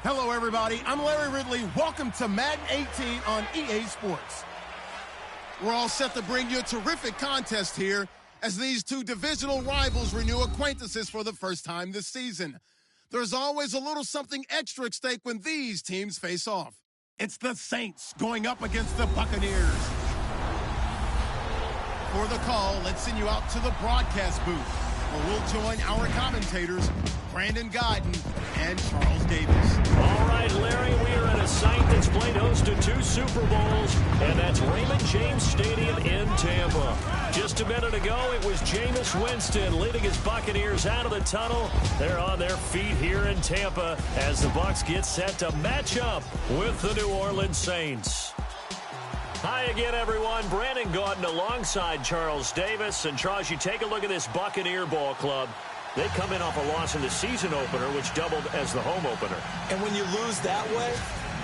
Hello, everybody. I'm Larry Ridley. Welcome to Madden 18 on EA Sports. We're all set to bring you a terrific contest here as these two divisional rivals renew acquaintances for the first time this season. There's always a little something extra at stake when these teams face off. It's the Saints going up against the Buccaneers. For the call, let's send you out to the broadcast booth, where we'll join our commentators, Brandon Godden and Charles Davis. All right, Larry, we are at a site that's played host to 2 Super Bowls, and that's Raymond James Stadium in Tampa. Just a minute ago, it was Jameis Winston leading his Buccaneers out of the tunnel. They're on their feet here in Tampa as the Bucs get set to match up with the New Orleans Saints. Hi again, everyone. Brandon Gaudin alongside Charles Davis. And Charles, you take a look at this Buccaneer ball club. They come in off a loss in the season opener, which doubled as the home opener. And when you lose that way,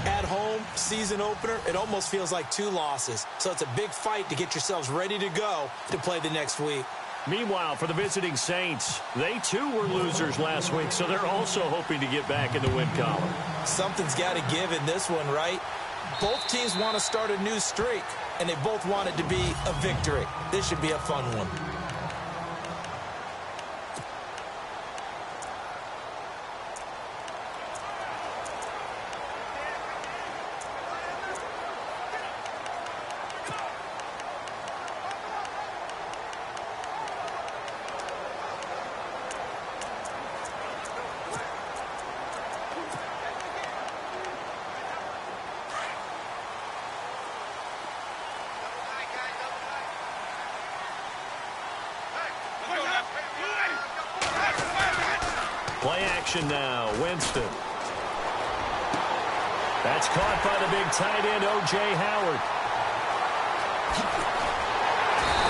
at home, season opener, it almost feels like 2 losses. So it's a big fight to get yourselves ready to go to play the next week. Meanwhile, for the visiting Saints, they too were losers last week, so they're also hoping to get back in the win column. Something's got to give in this one, right? Both teams want to start a new streak, and they both want it to be a victory. This should be a fun one. Play action now, Winston. That's caught by the big tight end, O.J. Howard.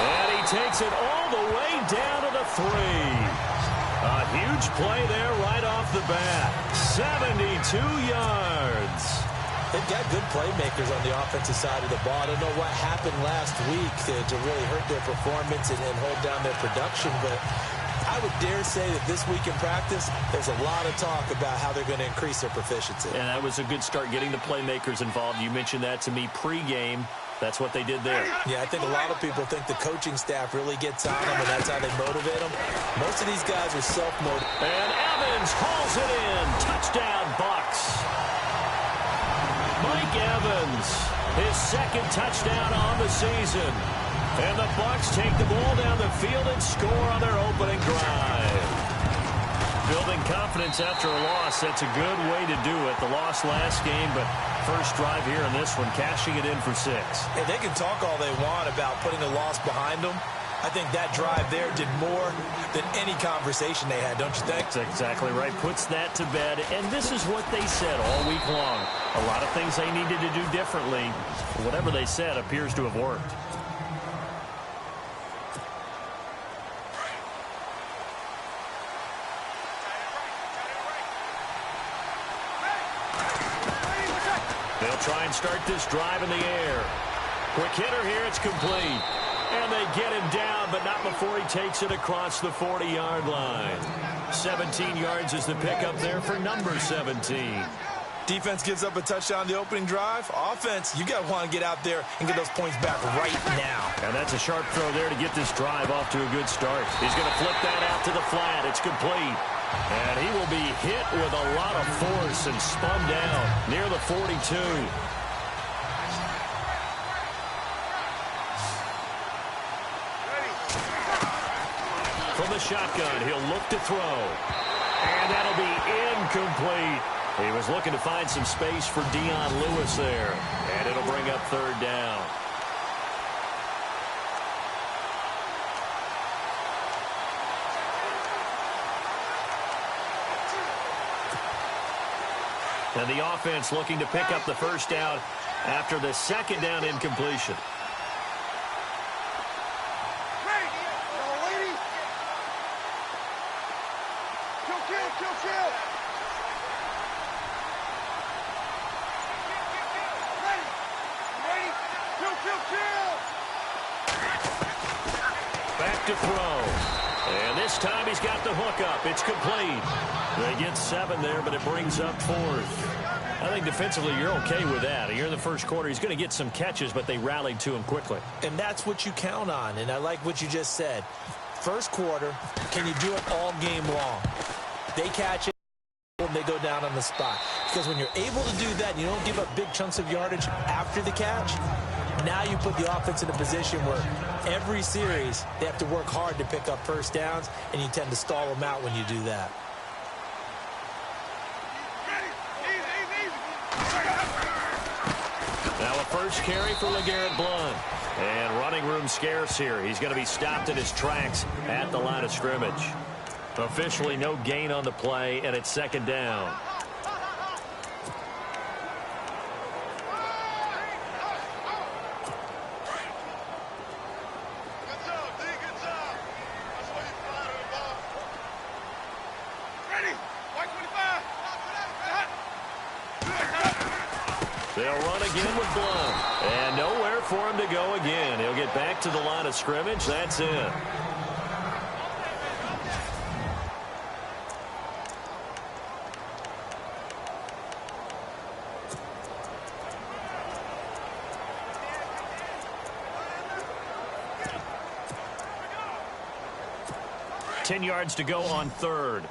And he takes it all the way down to the 3. A huge play there right off the bat. 72 yards. They've got good playmakers on the offensive side of the ball. I don't know what happened last week to really hurt their performance and hold down their production, but I would dare say that this week in practice, there's a lot of talk about how they're going to increase their proficiency. And that was a good start getting the playmakers involved. You mentioned that to me pregame. That's what they did there. Yeah, I think a lot of people think the coaching staff really gets on them, and that's how they motivate them. Most of these guys are self-motivated. And Evans hauls it in. Touchdown, Bucs. Mike Evans, his second touchdown on the season. And the Bucs take the ball down the field and score on their opening drive. Building confidence after a loss, that's a good way to do it. The loss last game, but first drive here in this one, cashing it in for 6. And they can talk all they want about putting a loss behind them. I think that drive there did more than any conversation they had, don't you think? That's exactly right. Puts that to bed. And this is what they said all week long. A lot of things they needed to do differently. Whatever they said appears to have worked. They'll try and start this drive in the air. Quick hitter here, it's complete. And they get him down, but not before he takes it across the 40-yard line. 17 yards is the pickup there for number 17. Defense gives up a touchdown the opening drive. Offense, you got to want to get out there and get those points back right now. And that's a sharp throw there to get this drive off to a good start. He's going to flip that out to the flat. It's complete. And he will be hit with a lot of force and spun down near the 42. From the shotgun, he'll look to throw. And that'll be incomplete. He was looking to find some space for Dion Lewis there. And it'll bring up third down. And the offense looking to pick up the first down after the second down incompletion. Back to throw. And this time he's got the hook up. It's complete. They get 7 there, but it brings up 4th. I think defensively you're okay with that. You're in the first quarter. He's going to get some catches, but they rallied to him quickly. And that's what you count on, and I like what you just said. First quarter, can you do it all game long? They catch it, and they go down on the spot. Because when you're able to do that, you don't give up big chunks of yardage after the catch. Now you put the offense in a position where every series they have to work hard to pick up first downs, and you tend to stall them out when you do that. Now a first carry for LeGarrette Blount. And running room scarce here. He's going to be stopped in his tracks at the line of scrimmage. Officially no gain on the play, and it's 2nd down. They'll run again with Blount. And nowhere for him to go again. He'll get back to the line of scrimmage. That's it. Ten yards to go on 3rd.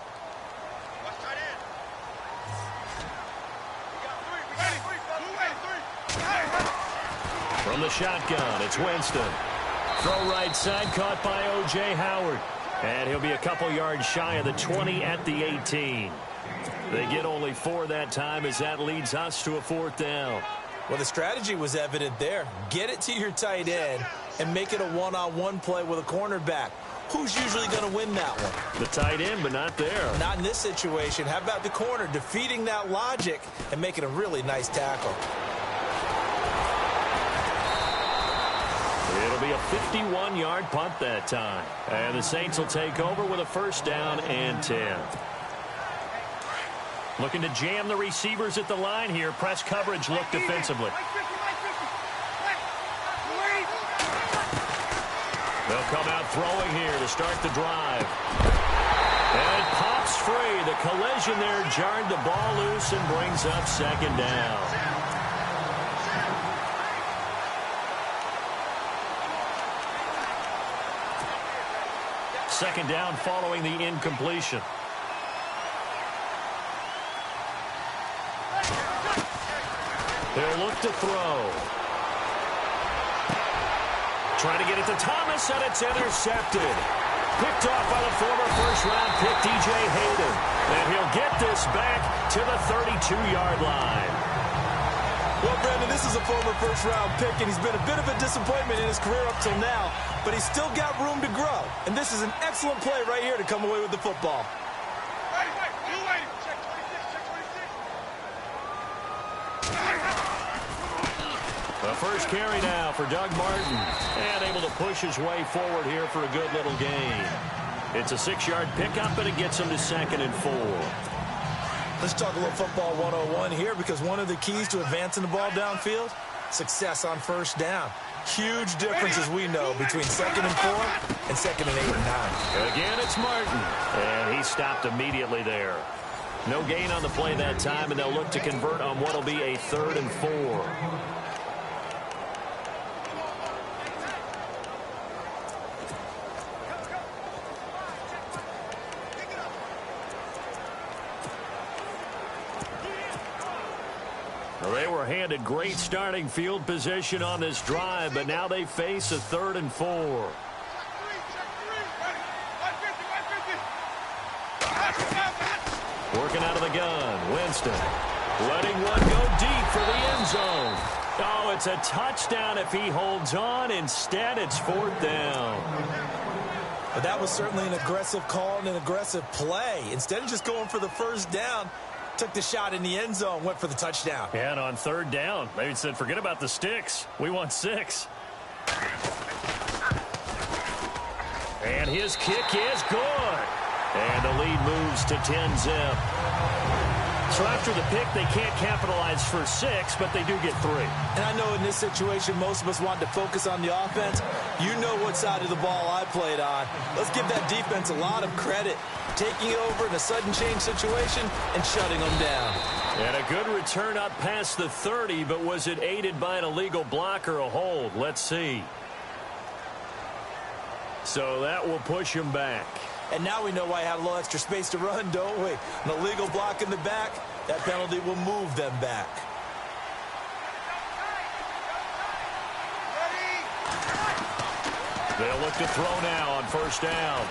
From the shotgun, it's Winston. Throw right side, caught by O.J. Howard. And he'll be a couple yards shy of the 20 at the 18. They get only 4 that time as that leads us to a 4th down. Well, the strategy was evident there. Get it to your tight end and make it a one-on-one play with a cornerback. Who's usually going to win that one? The tight end, but not there. Not in this situation. How about the corner defeating that logic and making a really nice tackle? It'll be a 51-yard punt that time. And the Saints will take over with a 1st down and 10. Looking to jam the receivers at the line here. Press coverage look defensively. They'll come out throwing here to start the drive. And it pops free. The collision there jarred the ball loose and brings up 2nd down. Second down following the incompletion. They'll look to throw. Trying to get it to Thomas, and it's intercepted. Picked off by the former first-round pick, DJ Hayden. And he'll get this back to the 32-yard line. Well, Brandon, this is a former first-round pick, and he's been a bit of a disappointment in his career up till now, but he's still got room to grow. And this is an excellent play right here to come away with the football. The first carry now for Doug Martin. And able to push his way forward here for a good little gain. It's a 6-yard pickup, and it gets him to 2nd and 4. Let's talk a little football 101 here, because one of the keys to advancing the ball downfield, success on first down. Huge difference, as we know, between 2nd and 4 and 2nd and 8 and 9. Again, it's Martin. And he stopped immediately there. No gain on the play that time, and they'll look to convert on what will be a 3rd and 4. Well, they were handed great starting field position on this drive, but now they face a 3rd and 4. Working out of the gun, Winston. Letting one go deep for the end zone. Oh, it's a touchdown if he holds on. Instead, it's 4th down. But that was certainly an aggressive call and an aggressive play. Instead of just going for the first down, took the shot in the end zone, went for the touchdown. And on 3rd down, they said, forget about the sticks. We want 6. And his kick is good. And the lead moves to 10-zip. So after the pick, they can't capitalize for 6, but they do get 3. And I know in this situation, most of us want to focus on the offense. You know what side of the ball I played on. Let's give that defense a lot of credit. Taking it over in a sudden change situation and shutting them down. And a good return up past the 30, but was it aided by an illegal block or a hold? Let's see. So that will push him back. And now we know why I had a little extra space to run, don't we? An illegal block in the back, that penalty will move them back. They'll look to throw now on first down.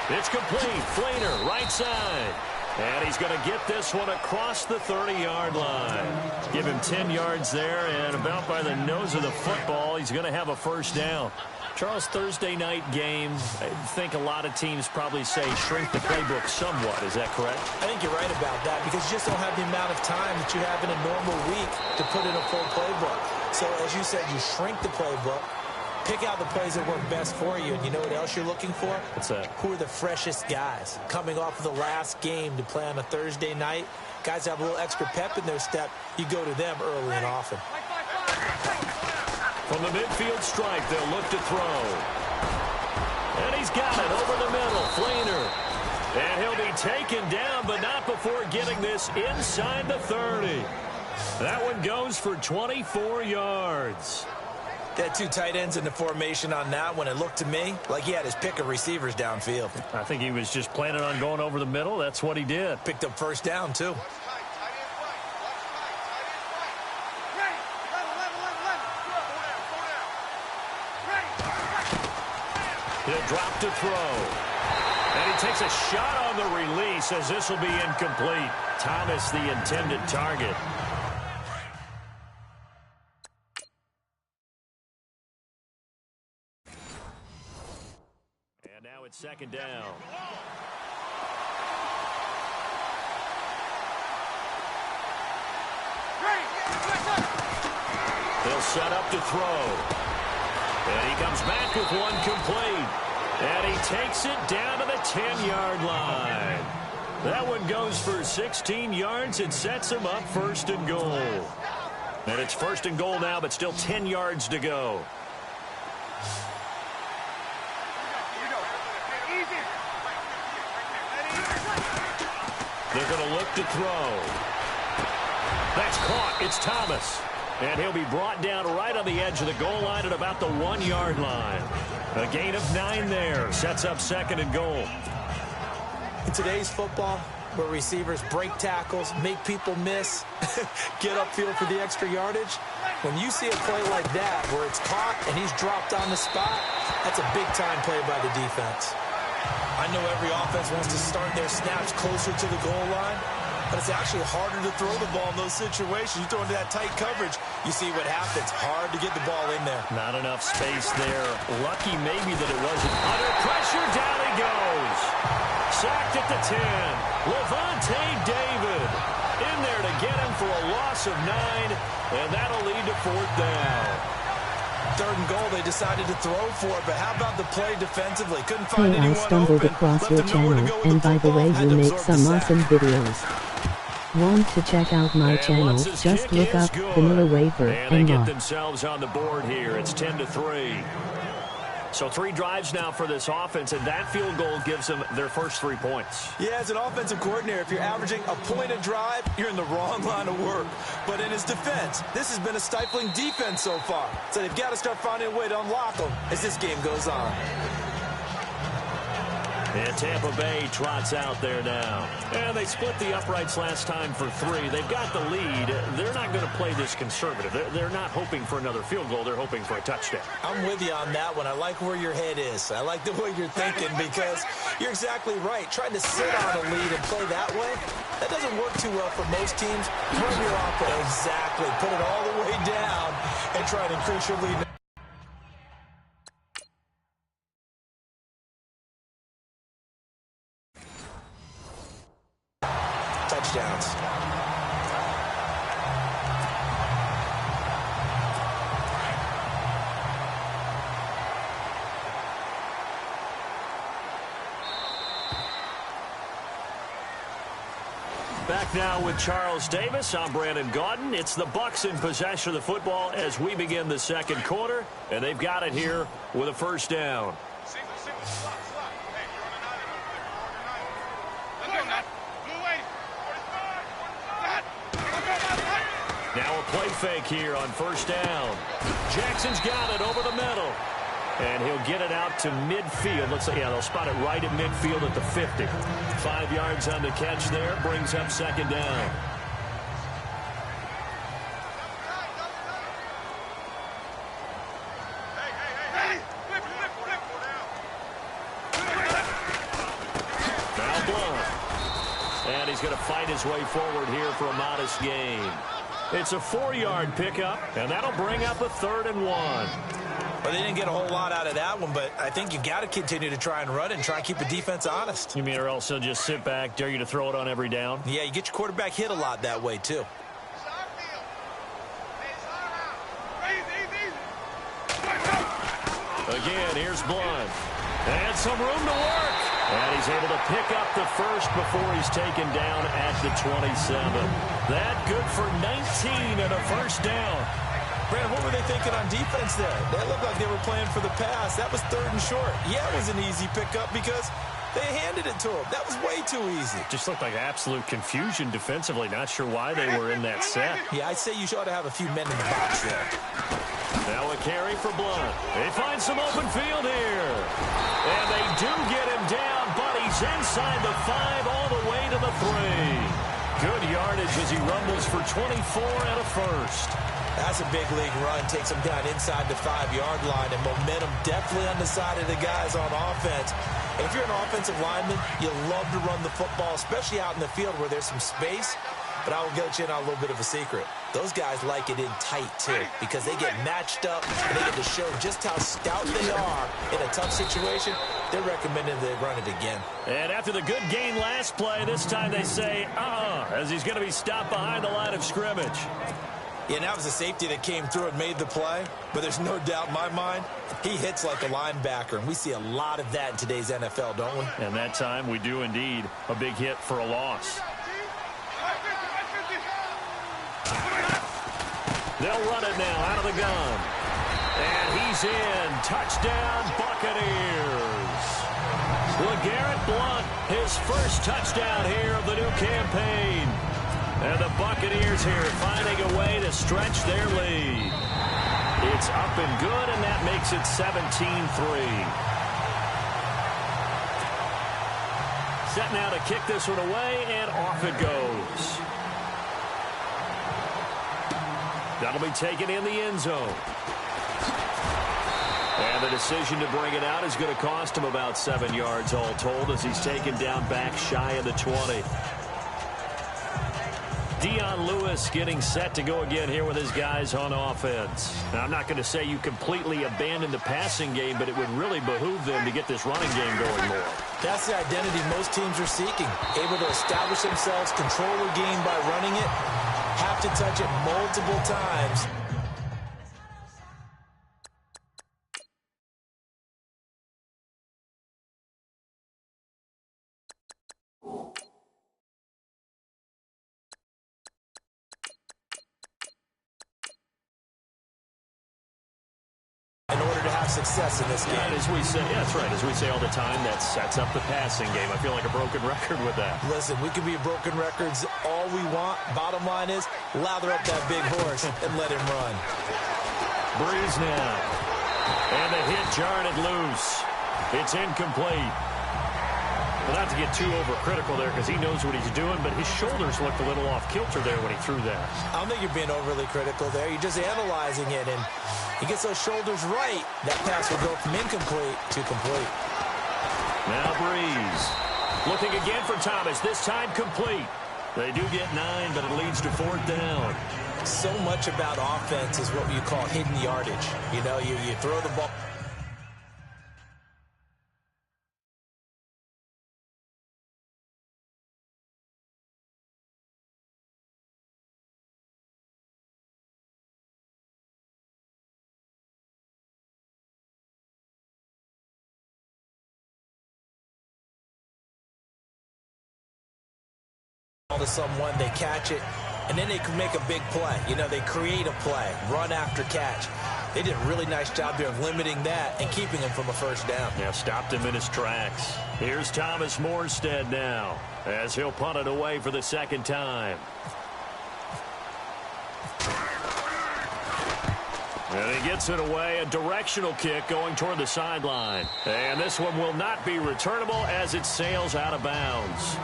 It's complete. Fleener, right side. And he's going to get this one across the 30-yard line. Give him 10 yards there, and about by the nose of the football, he's going to have a first down. Charles, Thursday night game, I think a lot of teams probably say shrink the playbook somewhat. Is that correct? I think you're right about that because you just don't have the amount of time that you have in a normal week to put in a full playbook. So, as you said, you shrink the playbook, pick out the plays that work best for you, and you know what else you're looking for? What's that? Who are the freshest guys coming off of the last game to play on a Thursday night? Guys have a little extra pep in their step. You go to them early and often. From the midfield stripe, they'll look to throw. And he's got it over the middle. Fleener. And he'll be taken down, but not before getting this inside the 30. That one goes for 24 yards. They had 2 tight ends in the formation on that one. It looked to me like he had his pick of receivers downfield. I think he was just planning on going over the middle. That's what he did. Picked up first down, too. He'll drop to throw. And he takes a shot on the release as this will be incomplete. Thomas, the intended target. And now it's second down. They'll set up to throw. And he comes back with one complete. And he takes it down to the 10-yard line. That one goes for 16 yards. It sets him up first and goal. And it's first and goal now, but still 10 yards to go. They're going to look to throw. That's caught. It's Thomas. And he'll be brought down right on the edge of the goal line at about the 1-yard line. A gain of 9 there. Sets up second and goal. In today's football, where receivers break tackles, make people miss, get upfield for the extra yardage, when you see a play like that where it's caught and he's dropped on the spot, that's a big-time play by the defense. I know every offense wants to start their snaps closer to the goal line, but it's actually harder to throw the ball in those situations. You throw into that tight coverage, you see what happens. Hard to get the ball in there. Not enough space there. Lucky maybe that it wasn't. Under pressure, down he goes. Sacked at the 10. Levante David in there to get him for a loss of 9, and that'll lead to fourth down. Third and goal, they decided to throw for it, but how about the play defensively? Couldn't find anyone I stumbled open. across Left your him nowhere to channel, go with and the by the football. way Had you to make absorb the some sack. awesome videos. Want to check out my And channel, once his just kick look is up good. Vanilla Waver And they and get watch. themselves on the board here. It's 10-3. So 3 drives now for this offense, and that field goal gives them their first 3 points. Yeah, as an offensive coordinator, if you're averaging a point a drive, you're in the wrong line of work. But in his defense, this has been a stifling defense so far. So they've got to start finding a way to unlock them as this game goes on. And Tampa Bay trots out there now. And they split the uprights last time for 3. They've got the lead. They're not going to play this conservative. They're not hoping for another field goal. They're hoping for a touchdown. I'm with you on that one. I like where your head is. I like the way you're thinking because you're exactly right. Trying to sit on a lead and play that way, that doesn't work too well for most teams. Run your offense. Exactly. Put it all the way down and try to increase your lead. Touchdowns. Back now with Charles Davis. I'm Brandon Gaudin. It's the Bucs in possession of the football as we begin the second quarter, and they've got it here with a first down. Now a play fake here on first down. Jackson's got it over the middle. And he'll get it out to midfield. Looks like, yeah, they'll spot it right at midfield at the 50. 5 yards on the catch there. Brings up second down. Now Blunt. And he's going to fight his way forward here for a modest gain. It's a 4-yard pickup, and that'll bring up a 3rd and 1. Well, they didn't get a whole lot out of that one, but I think you got to continue to try and run and try and keep the defense honest. You mean or else he'll just sit back, dare you to throw it on every down? Yeah, you get your quarterback hit a lot that way, too. Again, here's Blunt. And some room to work. And he's able to pick up the first before he's taken down at the 27. That good for 19 and a first down. Brad, what were they thinking on defense there? That looked like they were playing for the pass. That was 3rd and short. Yeah, it was an easy pickup because they handed it to him. That was way too easy. Just looked like absolute confusion defensively. Not sure why they were in that set. Yeah, I'd say you ought to have a few men in the box there. Now a carry for Blunt. They find some open field here. And they do get him down, but he's inside the 5 all the way to the 3. Good yardage as he rumbles for 24 and a first. That's a big league run. Takes him down inside the 5-yard line, and momentum definitely on the side of the guys on offense. And if you're an offensive lineman, you love to run the football, especially out in the field where there's some space. But I will get you in on a little bit of a secret. Those guys like it in tight, too, because they get matched up and they get to show just how stout they are in a tough situation. They're recommending they run it again. And after the good gain last play, this time they say, as he's going to be stopped behind the line of scrimmage. Yeah, and that was a safety that came through and made the play. But there's no doubt in my mind, he hits like a linebacker. And we see a lot of that in today's NFL, don't we? And that time we do indeed. A big hit for a loss. They'll run it now out of the gun. And he's in. Touchdown, Buccaneers. LeGarrette Blunt, his first touchdown here of the new campaign. And the Buccaneers here finding a way to stretch their lead. It's up and good, and that makes it 17-3. Set now to kick this one away, and off it goes. That'll be taken in the end zone. And the decision to bring it out is going to cost him about 7 yards all told as he's taken down back shy of the 20. Dion Lewis getting set to go again here with his guys on offense. Now, I'm not going to say you completely abandon the passing game, but it would really behoove them to get this running game going more. That's the identity most teams are seeking. Able to establish themselves, control the game by running it, have to touch it multiple times. Success in this game. And as we say, yeah, that's right. As we say all the time, that sets up the passing game. I feel like a broken record with that. Listen, we can be broken records all we want. Bottom line is, lather up that big horse and let him run. Breeze now. And the hit jarred it loose. It's incomplete. Well, not to get too overcritical there because he knows what he's doing, but his shoulders looked a little off kilter there when he threw that. I don't think you're being overly critical there. You're just analyzing it, and he gets those shoulders right. That pass will go from incomplete to complete. Now Breeze. Looking again for Thomas, this time complete. They do get 9, but it leads to 4th down. So much about offense is what you call hidden yardage. You know, you throw the ball. to someone, they catch it, and then they can make a big play. You know, they create a play, run after catch. They did a really nice job there of limiting that and keeping him from a first down. Yeah, stopped him in his tracks. Here's Thomas Morstead now as he'll punt it away for the second time. And he gets it away, a directional kick going toward the sideline. And this one will not be returnable as it sails out of bounds.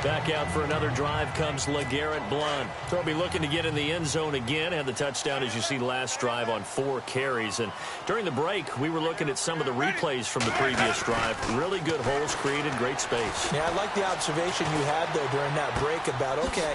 Back out for another drive comes LeGarrette Blount. He'll be looking to get in the end zone again. Had the touchdown, as you see, last drive on 4 carries. And during the break, we were looking at some of the replays from the previous drive. Really good holes created, great space. Yeah, I like the observation you had, though, during that break about, okay,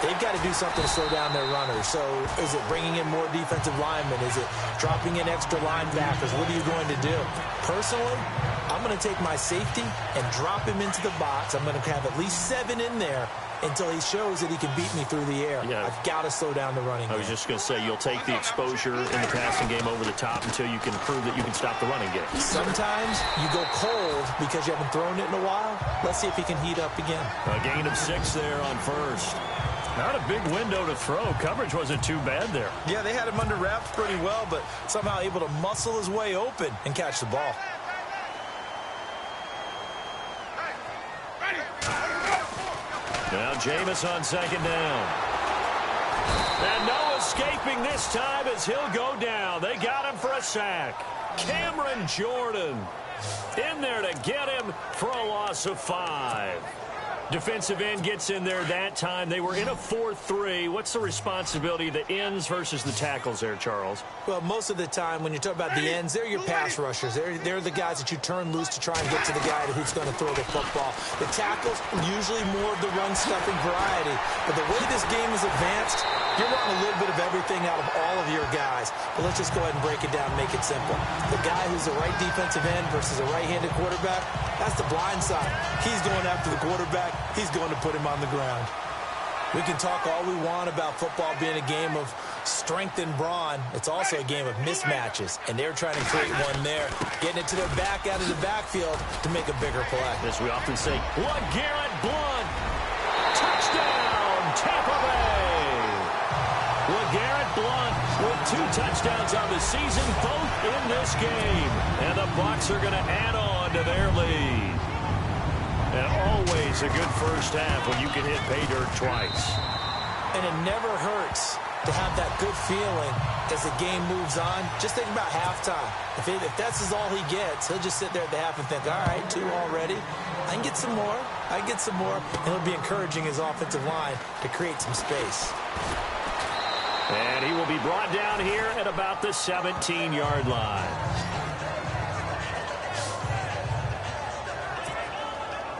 they've got to do something to slow down their runners. So is it bringing in more defensive linemen? Is it dropping in extra linebackers? What are you going to do? Personally, I'm going to take my safety and drop him into the box. I'm going to have at least 7 in there until he shows that he can beat me through the air. Yeah. I've got to slow down the running game. I was just going to say, you'll take the exposure in the passing game over the top until you can prove that you can stop the running game. Sometimes you go cold because you haven't thrown it in a while. Let's see if he can heat up again. A gain of 6 there on first. Not a big window to throw. Coverage wasn't too bad there. Yeah, they had him under wraps pretty well, but somehow able to muscle his way open and catch the ball. Now Jameis on second down. And no escaping this time as he'll go down. They got him for a sack. Cameron Jordan in there to get him for a loss of 5. Defensive end gets in there that time. They were in a 4-3. What's the responsibility of the ends versus the tackles there, Charles? Well, most of the time when you talk about the ends, they're your pass rushers. They're the guys that you turn loose to try and get to the guy who's going to throw the football. The tackles, usually more of the run-stuffing variety. But the way this game is advanced, you're running a little bit of everything out of all of your guys. But let's just go ahead and break it down and make it simple. The guy who's the right defensive end versus a right-handed quarterback, that's the blind side. He's going after the quarterback. He's going to put him on the ground. We can talk all we want about football being a game of strength and brawn. It's also a game of mismatches, and they're trying to create one there, getting it to their back out of the backfield to make a bigger play. As we often say, LeGarrette Blount, touchdown, Tampa Bay. LeGarrette Blount with 2 touchdowns on the season, both in this game. And the Bucs are going to add on to their lead. And always a good first half when you can hit pay dirt twice. And it never hurts to have that good feeling as the game moves on. Just think about halftime. If that's all he gets, he'll just sit there at the half and think, all right, 2 already. I can get some more. I can get some more. And he'll be encouraging his offensive line to create some space. And he will be brought down here at about the 17-yard line.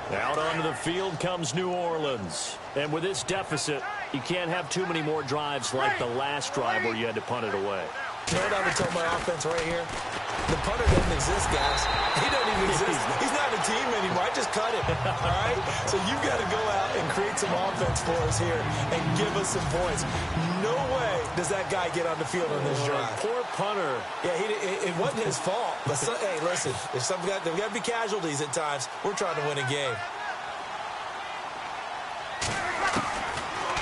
Out onto the field comes New Orleans. And with this deficit, you can't have too many more drives like the last drive where you had to punt it away. You know what I would tell my offense right here? The punter doesn't exist, guys. He doesn't even exist. He's not a team anymore. I just cut him. All right? So you've got to go out and create some offense for us here and give us some points. No way does that guy get on the field on this drive. Poor punter. Yeah, it wasn't his fault. But hey, listen, there's got to be casualties at times. We're trying to win a game.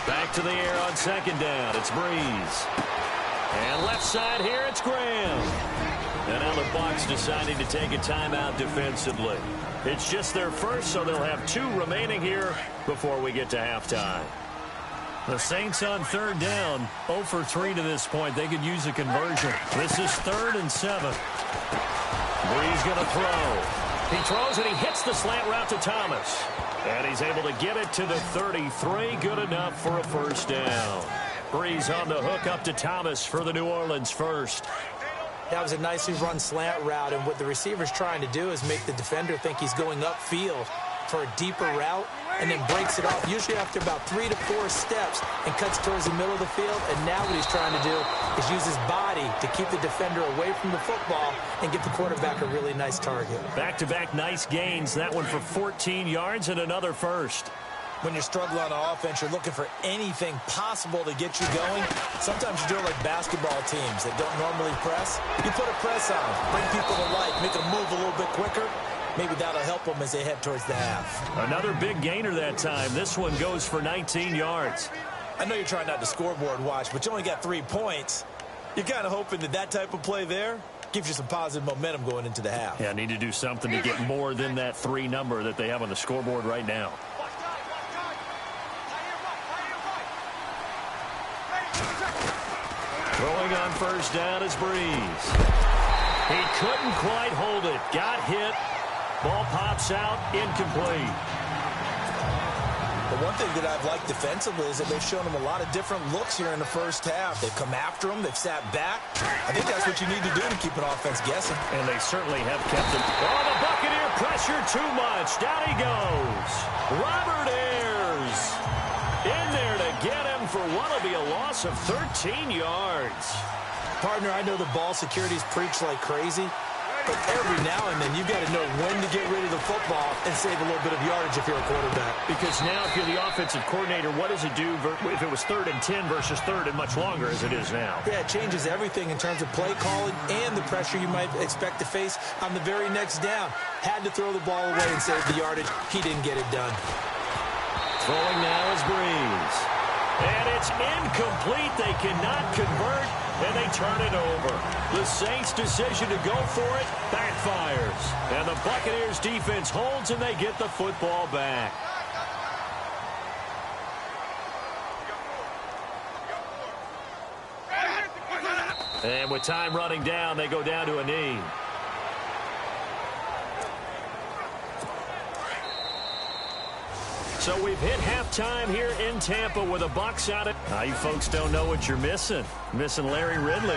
Back to the air on second down. It's Breeze. And left side here, it's Graham. And now the Bucs deciding to take a timeout defensively. It's just their first, so they'll have 2 remaining here before we get to halftime. The Saints on third down, 0 for 3 to this point. They could use a conversion. This is 3rd and 7. Breeze going to throw. He throws and he hits the slant route to Thomas. And he's able to get it to the 33. Good enough for a first down. Breeze on the hook up to Thomas for the New Orleans first. That was a nicely run slant route, and what the receiver's trying to do is make the defender think he's going upfield for a deeper route and then breaks it off, usually after about 3 to 4 steps, and cuts towards the middle of the field. And now what he's trying to do is use his body to keep the defender away from the football and get the quarterback a really nice target. Back-to-back nice gains. That one for 14 yards and another first. When you're struggling on offense, you're looking for anything possible to get you going. Sometimes you do it like basketball teams that don't normally press. You put a press on, bring people to life, make them move a little bit quicker. maybe that'll help them as they head towards the half. Another big gainer that time. This one goes for 19 yards. I know you're trying not to scoreboard watch, but you only got 3 points. You're kind of hoping that that type of play there gives you some positive momentum going into the half. Yeah, need to do something to get more than that 3 number that they have on the scoreboard right now. Throwing on first down is Breeze. He couldn't quite hold it. Got hit. Ball pops out. Incomplete. The one thing that I've liked defensively is that they've shown him a lot of different looks here in the first half. They've come after him. They've sat back. I think that's what you need to do to keep an offense guessing. And they certainly have kept him. Oh, the Buccaneer pressure too much. Down he goes. Robert Ayers in there to get him for what will be a loss of 13 yards. Partner, I know the ball security's preached like crazy, but every now and then you've got to know when to get rid of the football and save a little bit of yardage if you're a quarterback. Because now if you're the offensive coordinator, what does it do if it was 3rd and 10 versus 3rd and much longer as it is now? Yeah, it changes everything in terms of play calling and the pressure you might expect to face on the very next down. Had to throw the ball away and save the yardage. He didn't get it done. Throwing now is Breeze. And it's incomplete. They cannot convert, and they turn it over. The Saints' decision to go for it backfires. And the Buccaneers' defense holds, and they get the football back. And with time running down, they go down to a knee. So we've hit halftime here in Tampa with the Bucs out of. You folks don't know what you're missing. Missing Larry Ridley.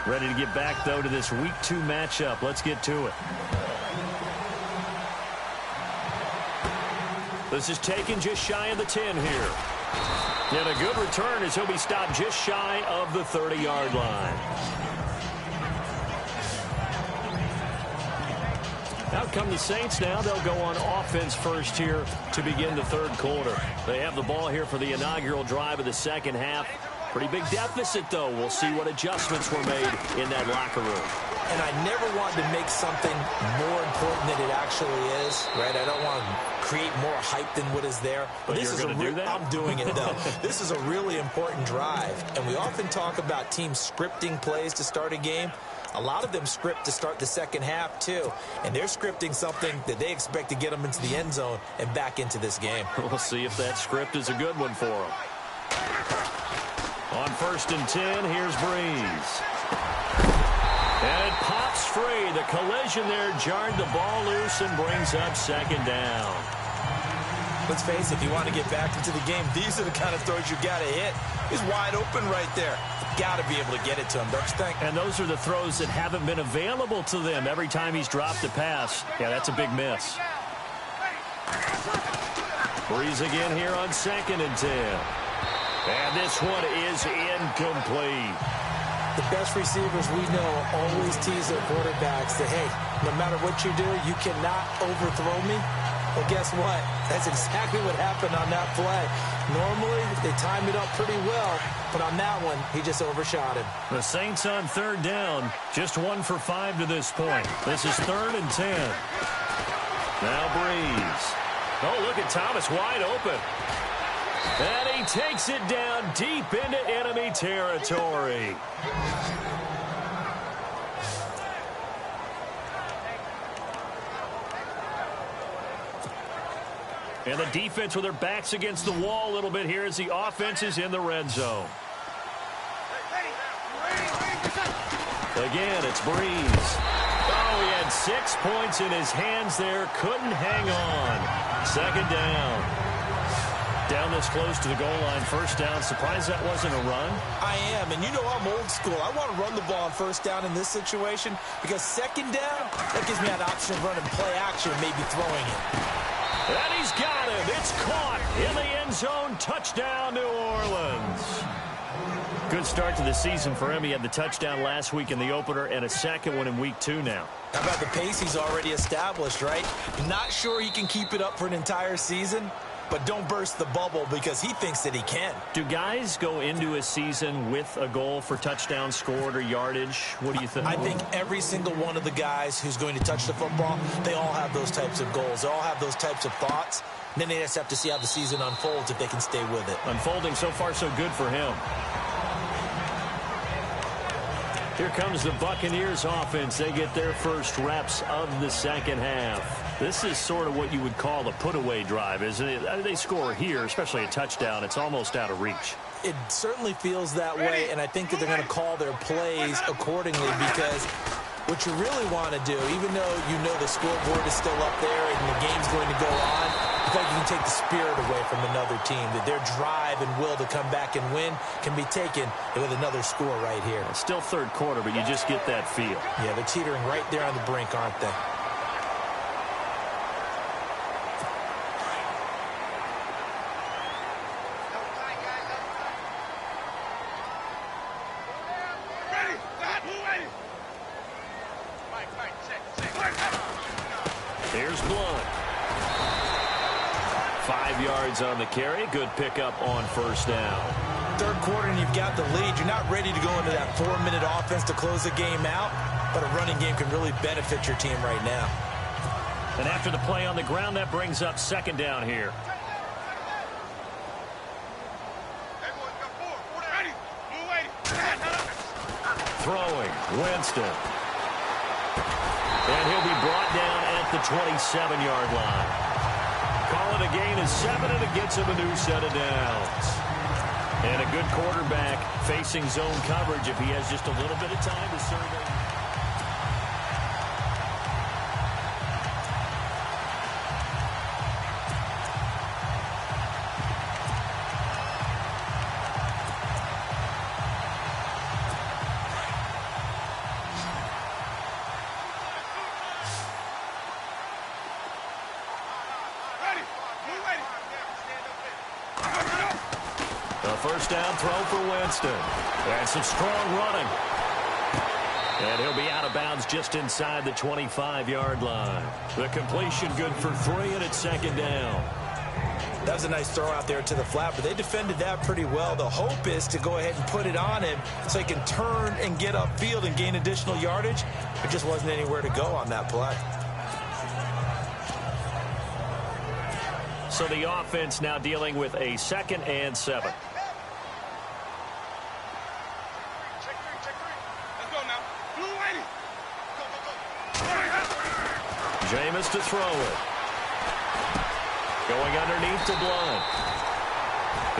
Ready to get back, though, to this Week 2 matchup. Let's get to it. This is taken just shy of the 10 here. And a good return as he'll be stopped just shy of the 30-yard line. Out come the Saints now. They'll go on offense first here to begin the 3rd quarter. They have the ball here for the inaugural drive of the 2nd half. Pretty big deficit, though. We'll see what adjustments were made in that locker room. And I never want to make something more important than it actually is, right? I don't want to create more hype than what is there. But this you're is going to do that? I'm doing it, though. This is a really important drive. And we often talk about teams scripting plays to start a game. A lot of them script to start the 2nd half, too. And they're scripting something that they expect to get them into the end zone and back into this game. We'll see if that script is a good one for them. On 1st and 10, here's Breeze. And it pops free. The collision there jarred the ball loose and brings up 2nd down. Let's face it, if you want to get back into the game, these are the kind of throws you got to hit. He's wide open right there. Got to be able to get it to him, don't you think? And those are the throws that haven't been available to them every time he's dropped a pass. Yeah, that's a big miss. Breeze again here on 2nd and 10. And this one is incomplete. The best receivers we know always tease their quarterbacks that, hey, no matter what you do, you cannot overthrow me. Well, guess what? That's exactly what happened on that play. Normally, they time it up pretty well, but on that one, he just overshot him. The Saints on 3rd down, just 1 for 5 to this point. This is 3rd and 10. Now Breeze. Oh, look at Thomas wide open. And he takes it down deep into enemy territory. And the defense with their backs against the wall a little bit here as the offense is in the red zone. Again, it's Breeze. Oh, he had 6 points in his hands there. Couldn't hang on. 2nd down. Down this close to the goal line. 1st down. Surprised that wasn't a run? I am, and you know I'm old school. I want to run the ball on 1st down in this situation because 2nd down, that gives me that option of running play action and maybe throwing it. And he's got him. It's caught in the end zone. Touchdown, New Orleans. Good start to the season for him. He had the touchdown last week in the opener and a 2nd one in Week 2 now. How about the pace he's already established, right? Not sure he can keep it up for an entire season, but don't burst the bubble because he thinks that he can. Do guys go into a season with a goal for touchdown scored or yardage? What do you think? I think every single one of the guys who's going to touch the football, they all have those types of goals. They all have those types of thoughts. And then they just have to see how the season unfolds if they can stay with it. Unfolding so far so good for him. Here comes the Buccaneers offense. They get their first reps of the second half. This is sort of what you would call the put-away drive, isn't it? They score here, especially a touchdown. It's almost out of reach. It certainly feels that way, and I think that they're going to call their plays accordingly because what you really want to do, even though you know the scoreboard is still up there and the game's going to go on, I think you can take the spirit away from another team, that their drive and will to come back and win can be taken with another score right here. Still third quarter, but you just get that feel. Yeah, they're teetering right there on the brink, aren't they? Here's Blunt. 5 yards on the carry. Good pickup on first down. Third quarter and you've got the lead. You're not ready to go into that 4-minute offense to close the game out, but a running game can really benefit your team right now. And after the play on the ground, that brings up second down here. Throwing, Winston. And he'll be brought down at the 27-yard line. Call it a gain of 7, and it gets him a new set of downs. And a good quarterback facing zone coverage if he has just a little bit of time to survey. First down throw for Winston. And some strong running. And he'll be out of bounds just inside the 25-yard line. The completion good for 3, and it's second down. That was a nice throw out there to the flat, but they defended that pretty well. The hope is to go ahead and put it on him so he can turn and get upfield and gain additional yardage. There just wasn't anywhere to go on that play. So the offense now dealing with a 2nd and 7. Jameis to throw it. Going underneath to Blunt.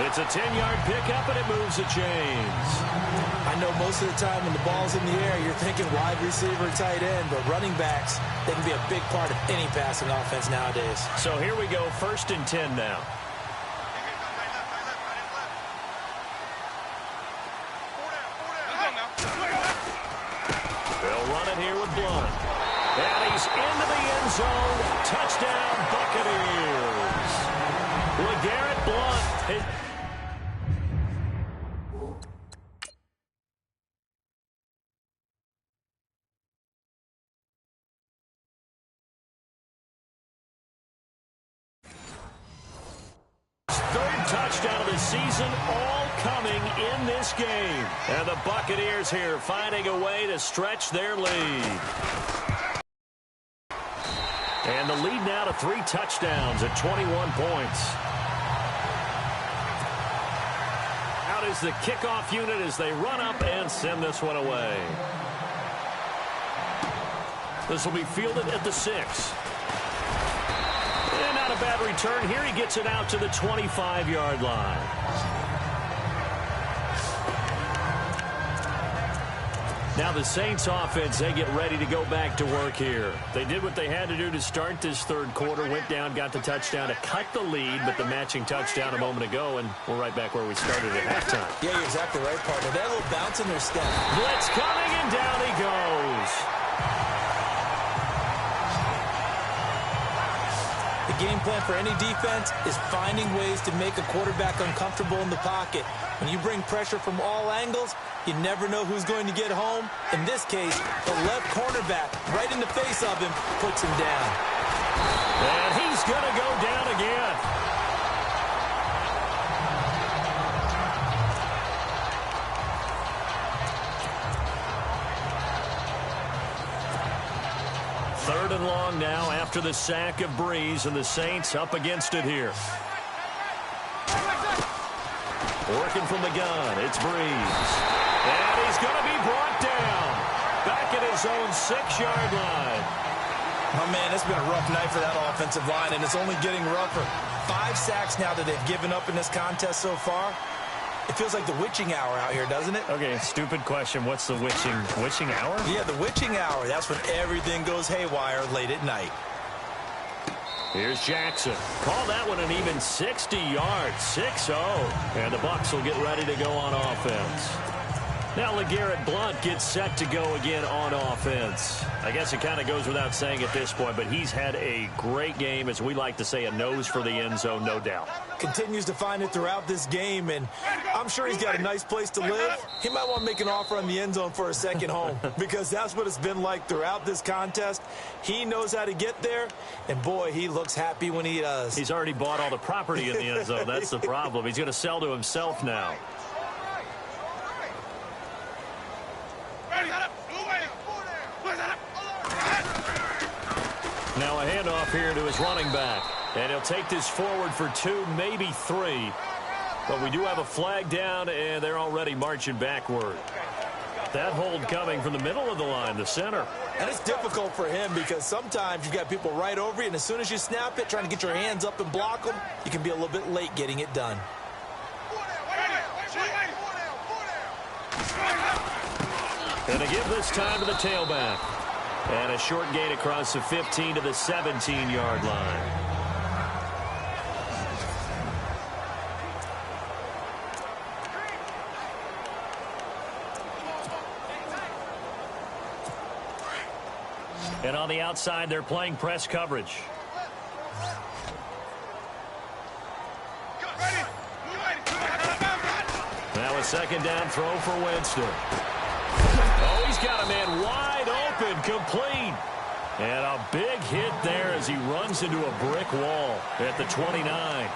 It's a 10-yard pickup, and it moves the chains. I know most of the time when the ball's in the air, you're thinking wide receiver, tight end, but running backs, they can be a big part of any passing offense nowadays. So here we go, 1st and 10 now. They'll run it here with Blunt. And he's into the end zone. Touchdown, Buccaneers. LeGarrette Blunt. Third touchdown of the season, all coming in this game. And the Buccaneers here finding a way to stretch their lead. And the lead now to 3 touchdowns at 21 points. Out is the kickoff unit as they run up and send this one away. This will be fielded at the 6. And not a bad return here. He gets it out to the 25-yard line. Now the Saints offense, they get ready to go back to work here. They did what they had to do to start this third quarter, went down, got the touchdown to cut the lead, but the matching touchdown a moment ago, and we're right back where we started at halftime. Yeah, you're exactly right, partner. They had a little bounce in their step. Blitz coming, and down he goes. The game plan for any defense is finding ways to make a quarterback uncomfortable in the pocket. When you bring pressure from all angles, you never know who's going to get home. In this case, the left cornerback right in the face of him puts him down. And he's going to go down again. 3rd and long now after the sack of Breeze, and the Saints up against it here. Working from the gun, it's Breeze. And he's going to be brought down. Back at his own 6-yard line. Oh, man, it's been a rough night for that offensive line, and it's only getting rougher. 5 sacks now that they've given up in this contest so far. It feels like the witching hour out here, doesn't it? Okay, stupid question. What's the witching hour? Yeah, the witching hour. That's when everything goes haywire late at night. Here's Jackson. Call that one an even 60 yards, 6-0. And the Bucs will get ready to go on offense. Now LeGarrette Blount gets set to go again on offense. I guess it kind of goes without saying at this point, but he's had a great game, as we like to say, a nose for the end zone, no doubt. Continues to find it throughout this game, and I'm sure he's got a nice place to live. He might want to make an offer on the end zone for a second home, because that's what it's been like throughout this contest. He knows how to get there, and boy, he looks happy when he does. He's already bought all the property in the end zone. That's the problem. He's going to sell to himself now. Now a handoff here to his running back. And he'll take this forward for 2, maybe 3. But we do have a flag down, and they're already marching backward. That hold coming from the middle of the line, the center. And it's difficult for him because sometimes you've got people right over you, and as soon as you snap it, trying to get your hands up and block them, you can be a little bit late getting it done. And a give this time to the tailback. And a short gain across the 15 to the 17-yard line. And on the outside, they're playing press coverage. Now a 2nd down throw for Winston. Oh, he's got a man wide open, complete. And a big hit there as he runs into a brick wall at the 29.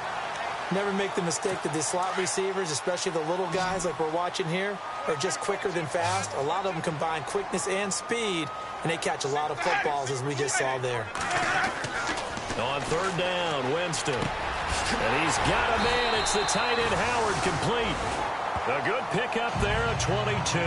Never make the mistake that the slot receivers, especially the little guys like we're watching here, are just quicker than fast. A lot of them combine quickness and speed, and they catch a lot of footballs, as we just saw there. On 3rd down, Winston. And he's got a man. It's the tight end, Howard, complete. A good pickup there at 22.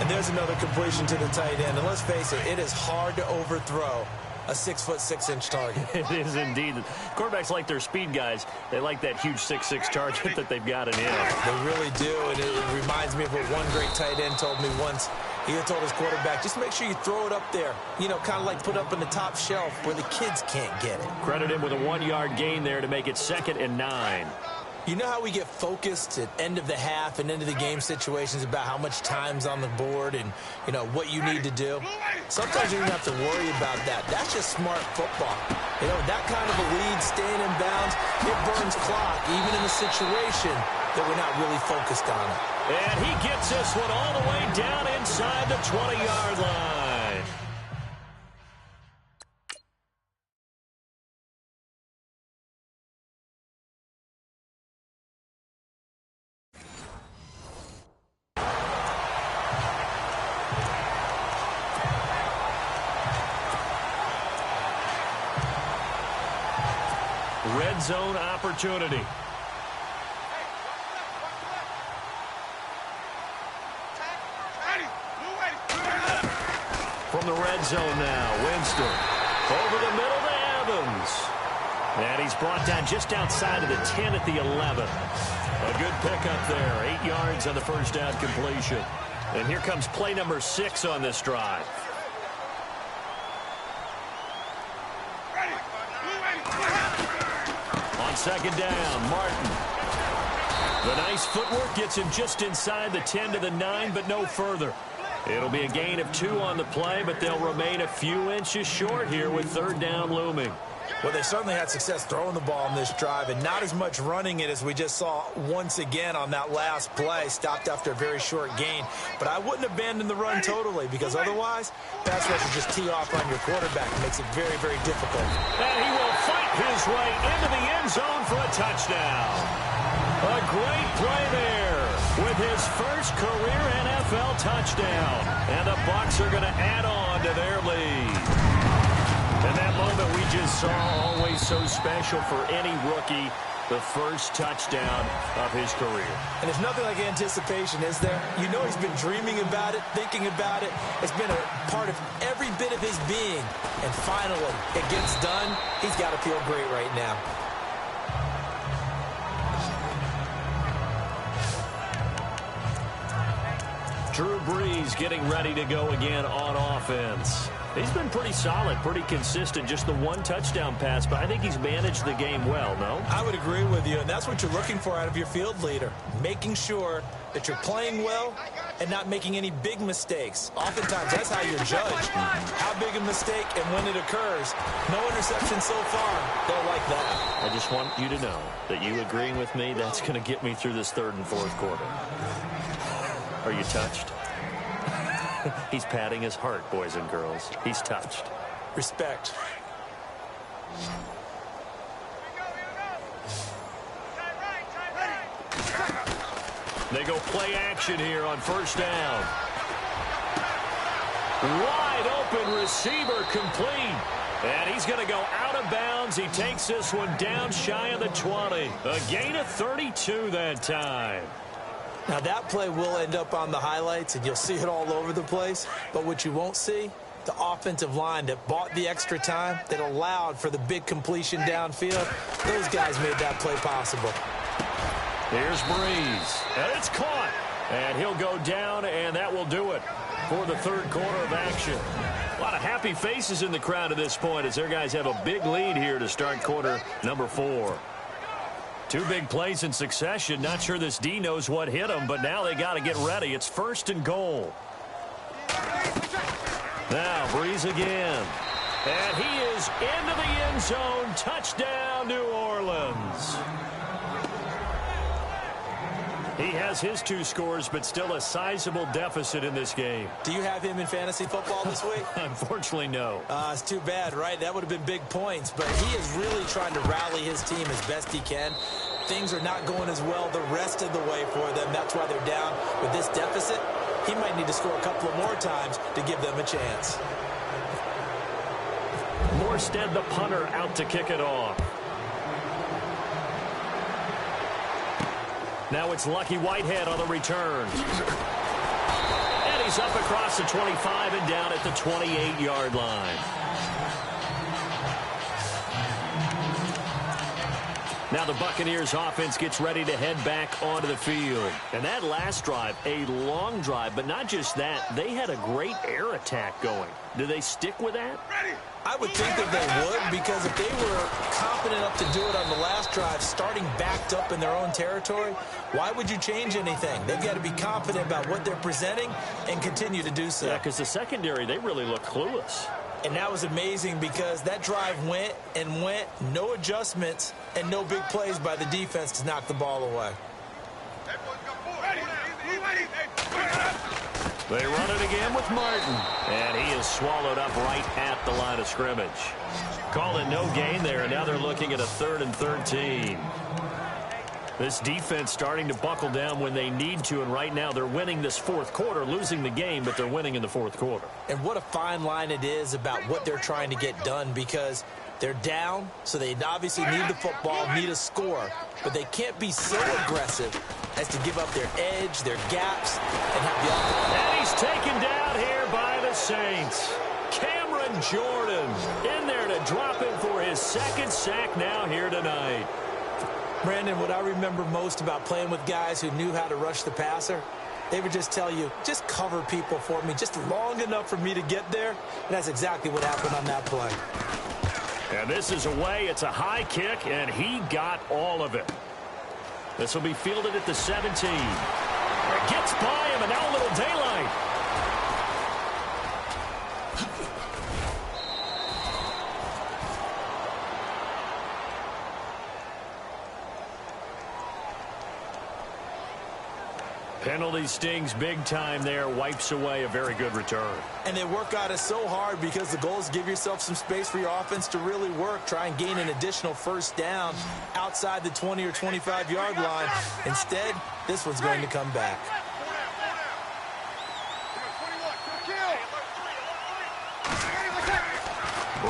And there's another completion to the tight end. And let's face it, it is hard to overthrow a 6'6" target. It is indeed. Quarterbacks like their speed guys. They like that huge 6'6" target that they've got in him. They really do. And it reminds me of what one great tight end told me once. He had told his quarterback, just make sure you throw it up there. You know, kind of like put up on the top shelf where the kids can't get it. Credit him with a 1-yard gain there to make it 2nd and 9. You know how we get focused at end of the half and end of the game situations about how much time's on the board and, you know, what you need to do? Sometimes you don't have to worry about that. That's just smart football. You know, that kind of a lead, staying in bounds, it burns clock, even in a situation that we're not really focused on it. And he gets this one all the way down inside the 20-yard line. Red zone opportunity. From the red zone now, Winston. Over the middle to Evans. And he's brought down just outside of the 10 at the 11. A good pickup there. 8 yards on the first down completion. And here comes play number 6 on this drive. On 2nd down, Martin. The nice footwork gets him just inside the 10 to the 9, but no further. It'll be a gain of 2 on the play, but they'll remain a few inches short here with 3rd down looming. Well, they certainly had success throwing the ball in this drive and not as much running it as we just saw once again on that last play. Stopped after a very short gain. But I wouldn't abandon the run totally because otherwise, pass rush will just tee off on your quarterback. It makes it very, very difficult. And he will fight his way into the end zone for a touchdown. A great play there with his first career NFL NFL touchdown. And the Bucs are going to add on to their lead. And that moment we just saw, always so special for any rookie, the first touchdown of his career. And it's nothing like anticipation, is there? You know he's been dreaming about it, thinking about it. It's been a part of every bit of his being. And finally, it gets done. He's got to feel great right now. Drew Brees getting ready to go again on offense. He's been pretty solid, pretty consistent, just the one touchdown pass, but I think he's managed the game well, no? I would agree with you, and that's what you're looking for out of your field leader, making sure that you're playing well and not making any big mistakes. Oftentimes, that's how you're judged. How big a mistake and when it occurs. No interception so far. They'll like that. I just want you to know that you agreeing with me, that's going to get me through this third and fourth quarter. Are you touched? He's patting his heart, boys and girls. He's touched. Respect. They go play action here on first down. Wide open receiver complete. And he's going to go out of bounds. He takes this one down shy of the 20. A gain of 32 that time. Now, that play will end up on the highlights, and you'll see it all over the place. But what you won't see, the offensive line that bought the extra time, that allowed for the big completion downfield, those guys made that play possible. Here's Brees, and it's caught. And he'll go down, and that will do it for the third quarter of action. A lot of happy faces in the crowd at this point as their guys have a big lead here to start quarter number 4. Two big plays in succession. Not sure this D knows what hit him, but now they got to get ready. It's first and goal. Now Brees again. And he is into the end zone. Touchdown, New Orleans. He has his 2 scores, but still a sizable deficit in this game. Do you have him in fantasy football this week? Unfortunately, no. It's too bad, right? That would have been big points, but he is really trying to rally his team as best he can. Things are not going as well the rest of the way for them. That's why they're down with this deficit. He might need to score a couple of more times to give them a chance. Morstead, the punter, out to kick it off. Now it's Lucky Whitehead on the return. And he's up across the 25 and down at the 28-yard line. Now the Buccaneers offense gets ready to head back onto the field. And that last drive, a long drive, but not just that, they had a great air attack going. Do they stick with that? I would think that they would, because if they were confident enough to do it on the last drive, starting backed up in their own territory, why would you change anything? They've got to be confident about what they're presenting and continue to do so. Yeah, because the secondary, they really look clueless. And that was amazing because that drive went and went, no adjustments, and no big plays by the defense to knock the ball away. They run it again with Martin. And he is swallowed up right at the line of scrimmage. Call it no gain there, and now they're looking at a 3rd and 13. This defense starting to buckle down when they need to, and right now they're winning this fourth quarter, losing the game, but they're winning in the fourth quarter. And what a fine line it is about what they're trying to get done, because they're down, so they obviously need the football, need a score, but they can't be so aggressive as to give up their edge, their gaps, and have the offense. And he's taken down here by the Saints. Cameron Jordan in there to drop him for his 2nd sack now here tonight. Brandon, what I remember most about playing with guys who knew how to rush the passer, they would just tell you, just cover people for me, just long enough for me to get there. And that's exactly what happened on that play. And this is away. It's a high kick, and he got all of it. This will be fielded at the 17. It gets by him, and now a little daylight. Penalty stings big time there, wipes away a very good return. And they work on it so hard because the goal is to give yourself some space for your offense to really work, try and gain an additional first down outside the 20 or 25-yard line. Instead, this one's going to come back.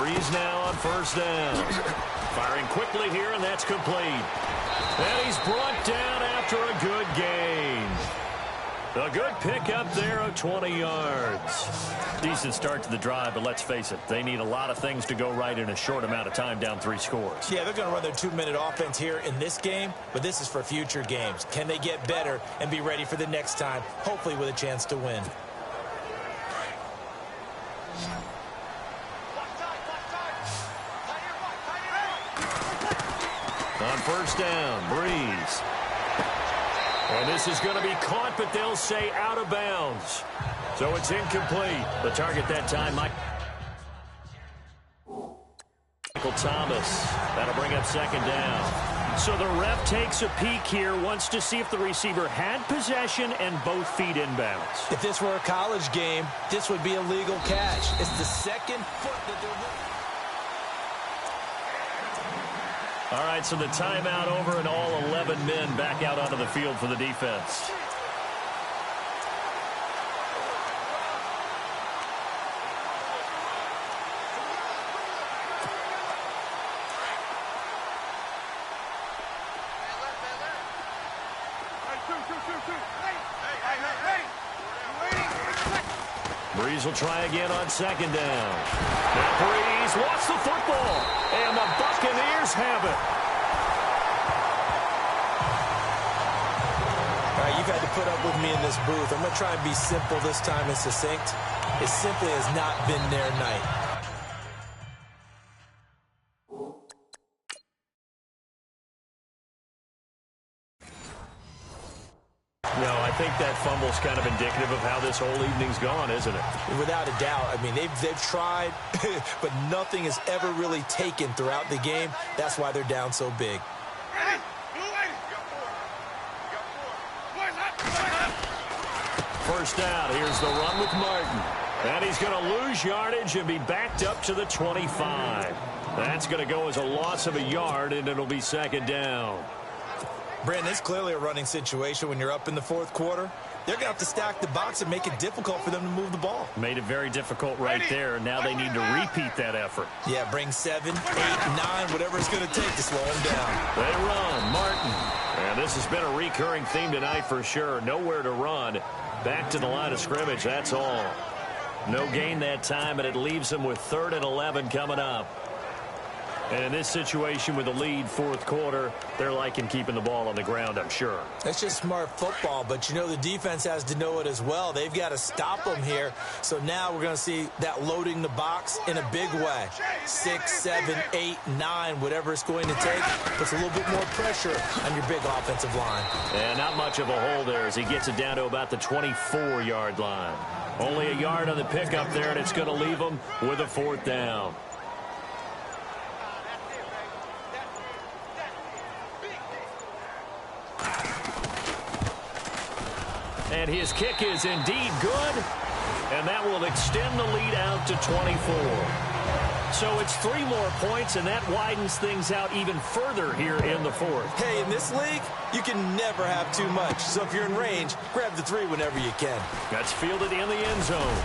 Breeze now on first down. Firing quickly here, and that's complete. And he's brought down after a good gain. A good pickup there of 20 yards. Decent start to the drive, but let's face it, they need a lot of things to go right in a short amount of time, down 3 scores. Yeah, they're going to run their 2-minute offense here in this game, but this is for future games. Can they get better and be ready for the next time, hopefully with a chance to win? On first down, Breeze. And this is going to be caught, but they'll say out of bounds. So it's incomplete. The target that time, Michael Thomas. That'll bring up second down. So the ref takes a peek here, wants to see if the receiver had possession and both feet inbounds. If this were a college game, this would be a legal catch. It's the second foot that they're looking. All right, so the timeout over and all 11 men back out onto the field for the defense. Breeze will try again on second down. Now Breeze lost the football, and the Buccaneers have it. All right, you've had to put up with me in this booth. I'm going to try and be simple this time and succinct. It simply has not been their night. No, I think that fumble's kind of indicative of how this whole evening's gone, isn't it? Without a doubt. I mean, they've tried, but nothing has ever really taken throughout the game. That's why they're down so big. First down, here's the run with Martin. And he's going to lose yardage and be backed up to the 25. That's going to go as a loss of a yard, and it'll be second down. Brandon, it's clearly a running situation when you're up in the fourth quarter. They're going to have to stack the box and make it difficult for them to move the ball. Made it very difficult right there. Now they need to repeat that effort. Yeah, bring 7, 8, 9, whatever it's going to take to slow them down. They run. Martin. And this has been a recurring theme tonight for sure. Nowhere to run. Back to the line of scrimmage, that's all. No gain that time, and it leaves them with 3rd and 11 coming up. And in this situation with the lead, fourth quarter, they're liking keeping the ball on the ground, I'm sure. That's just smart football, but you know the defense has to know it as well. They've got to stop them here. So now we're going to see that loading the box in a big way. 6, 7, 8, 9, whatever it's going to take, puts a little bit more pressure on your big offensive line. And not much of a hole there as he gets it down to about the 24-yard line. Only a yard on the pickup there, and it's going to leave them with a 4th down. And his kick is indeed good, and that will extend the lead out to 24. So it's 3 more points, and that widens things out even further here in the fourth. Hey, in this league, you can never have too much. So if you're in range, grab the 3 whenever you can. That's fielded in the end zone.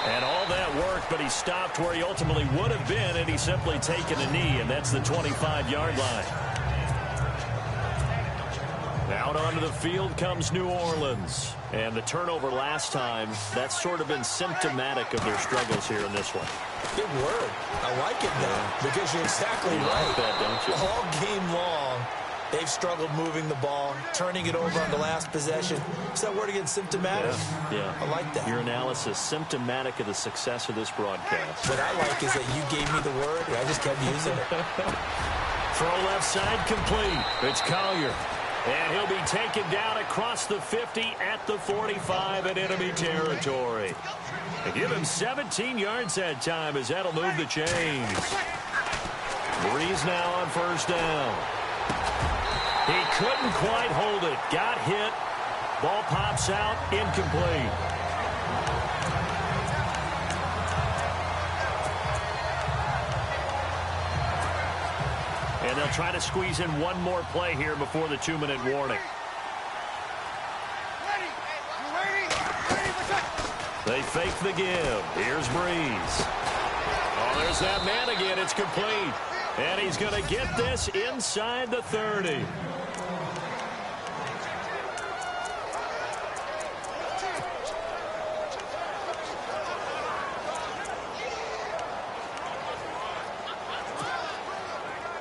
And all that worked, but he stopped where he ultimately would have been, and he's simply taken a knee, and that's the 25-yard line. Out onto the field comes New Orleans. And the turnover last time, that's sort of been symptomatic of their struggles here in this one. Good word. I like it now because you're exactly right. Like that, don't you? All game long, they've struggled moving the ball, turning it over on the last possession. Is that word again, symptomatic? Yeah. I like that. Your analysis, symptomatic of the success of this broadcast. What I like is that you gave me the word, and I just kept using it. Throw left side complete. It's Collier. And he'll be taken down across the 50 at the 45 in enemy territory. And give him 17 yards that time as that'll move the chains. Breeze now on first down. He couldn't quite hold it. Got hit. Ball pops out. Incomplete. And they'll try to squeeze in one more play here before the 2-minute warning. They fake the give. Here's Breeze. Oh, there's that man again. It's complete. And he's going to get this inside the 30.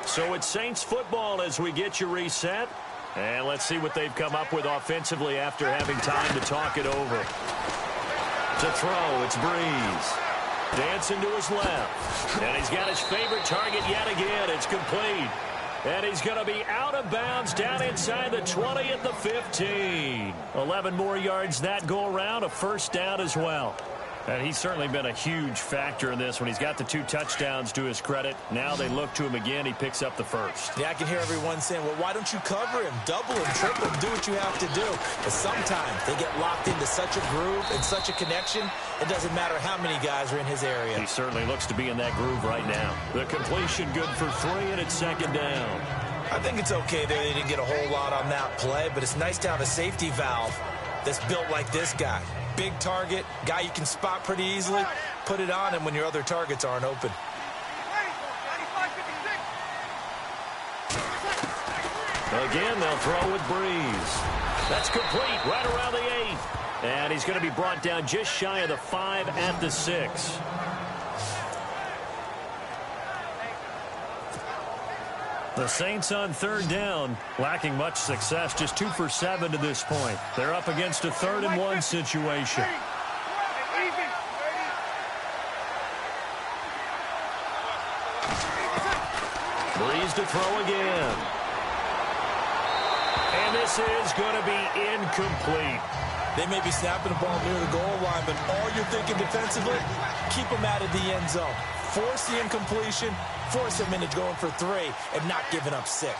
So it's Saints football as we get you reset. And let's see what they've come up with offensively after having time to talk it over. To throw, it's Breeze. Dancing to his left. And he's got his favorite target yet again. It's complete. And he's going to be out of bounds down inside the 20 at the 15. 11 more yards that go around. A first down as well. And he's certainly been a huge factor in this when he's got the 2 touchdowns to his credit. Now they look to him again. He picks up the first. Yeah, I can hear everyone saying, well, why don't you cover him? Double him, triple him, do what you have to do. But sometimes they get locked into such a groove and such a connection, it doesn't matter how many guys are in his area. He certainly looks to be in that groove right now. The completion good for 3, and it's second down. I think it's okay there. They didn't get a whole lot on that play, but it's nice to have a safety valve that's built like this guy. Big target, guy you can spot pretty easily. Put it on him when your other targets aren't open. Again, they'll throw with Breeze. That's complete right around the 8. And he's going to be brought down just shy of the 5 at the 6. The Saints on third down, lacking much success, just 2 for 7 to this point. They're up against a 3rd and 1 situation. Breeze to throw again. And this is going to be incomplete. They may be snapping the ball near the goal line, but all you're thinking defensively, keep them out of the end zone. Force the incompletion, force them into going for 3, and not giving up 6.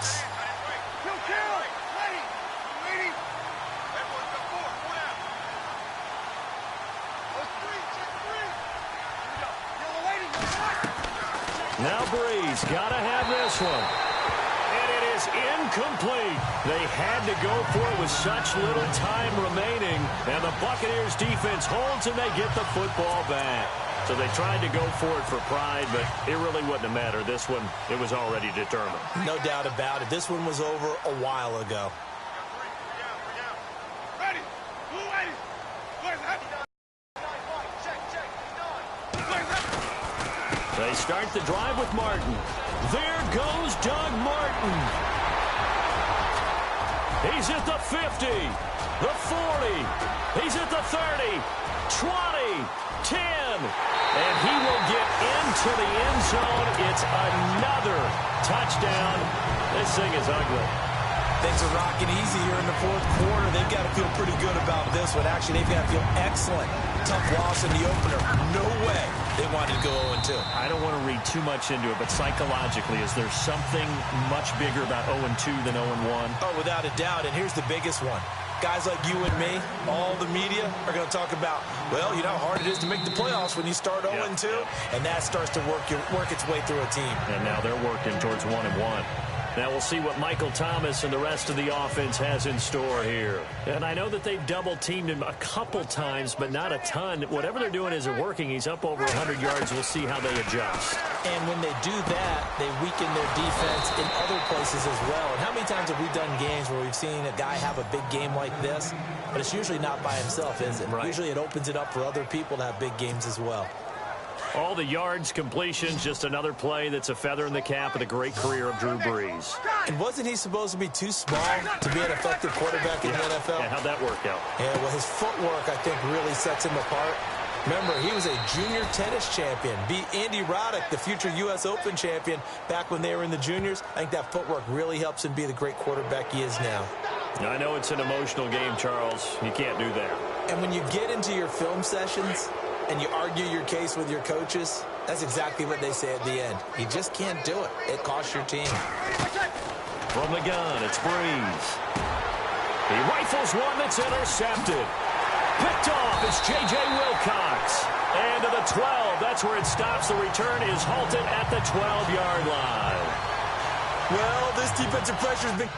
Now Breeze, got to have this one. And it is incomplete. They had to go for it with such little time remaining. And the Buccaneers defense holds and they get the football back. So they tried to go for it for pride, but it really wouldn't have mattered. This one, it was already determined. No doubt about it. This one was over a while ago. They start the drive with Martin. There goes Doug Martin. He's at the 50, the 40. He's at the 30, 20, 10. And he will get into the end zone. It's another touchdown. This thing is ugly. Things are rocking easy here in the 4th quarter. They've got to feel pretty good about this one. Actually, they've got to feel excellent. Tough loss in the opener. No way they wanted to go 0-2. I don't want to read too much into it, but psychologically, is there something much bigger about 0-2 than 0-1? Oh, without a doubt. And here's the biggest one. Guys like you and me, all the media, are going to talk about, well, you know how hard it is to make the playoffs when you start 0-2, and that starts to work its way through a team. And now they're working towards 1-1. Now we'll see what Michael Thomas and the rest of the offense has in store here. And I know that they've double-teamed him a couple times, but not a ton. Whatever they're doing isn't working. He's up over 100 yards. We'll see how they adjust. And when they do that, they weaken their defense in other places as well. And how many times have we done games where we've seen a guy have a big game like this? But it's usually not by himself, is it? Right. Usually it opens it up for other people to have big games as well. All the yards, completions, just another play that's a feather in the cap of the great career of Drew Brees. And wasn't he supposed to be too small to be an effective quarterback in the NFL? Yeah, how'd that work out? Yeah, well, his footwork, I think, really sets him apart. Remember, he was a junior tennis champion, beat Andy Roddick, the future U.S. Open champion, back when they were in the juniors. I think that footwork really helps him be the great quarterback he is now. I know it's an emotional game, Charles. You can't do that. And when you get into your film sessions and you argue your case with your coaches, that's exactly what they say at the end. You just can't do it. It costs your team. From the gun, it's Breeze. He rifles one that's intercepted. Picked off, it's J.J. Wilcox. And to the 12, that's where it stops. The return is halted at the 12-yard line. Well, this defensive pressure has been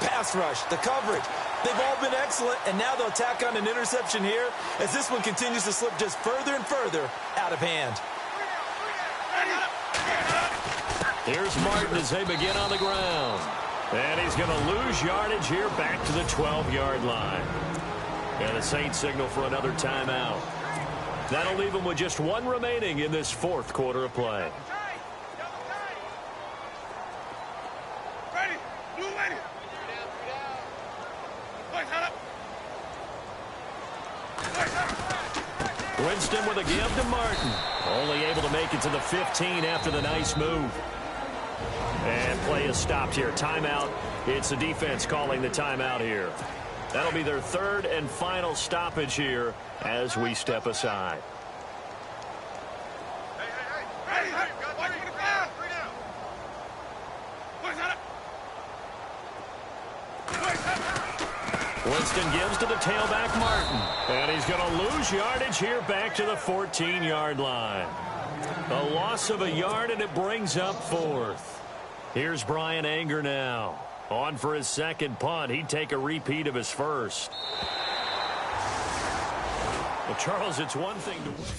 pass rush, the coverage. They've all been excellent, and now they'll tack on an interception here as this one continues to slip just further and further out of hand. Here's Martin as they begin on the ground. And he's going to lose yardage here back to the 12-yard line. And the Saints signal for another timeout. That'll leave them with just one remaining in this fourth quarter of play. Winston with a give to Martin. Only able to make it to the 15 after the nice move. And play is stopped here. Timeout. It's the defense calling the timeout here. That'll be their third and final stoppage here as we step aside. Winston gives to the tailback Martin. And he's going to lose yardage here back to the 14-yard line. A loss of a yard, and it brings up fourth. Here's Brian Anger now. On for his second punt. He'd take a repeat of his first. Well, Charles, it's one thing to win.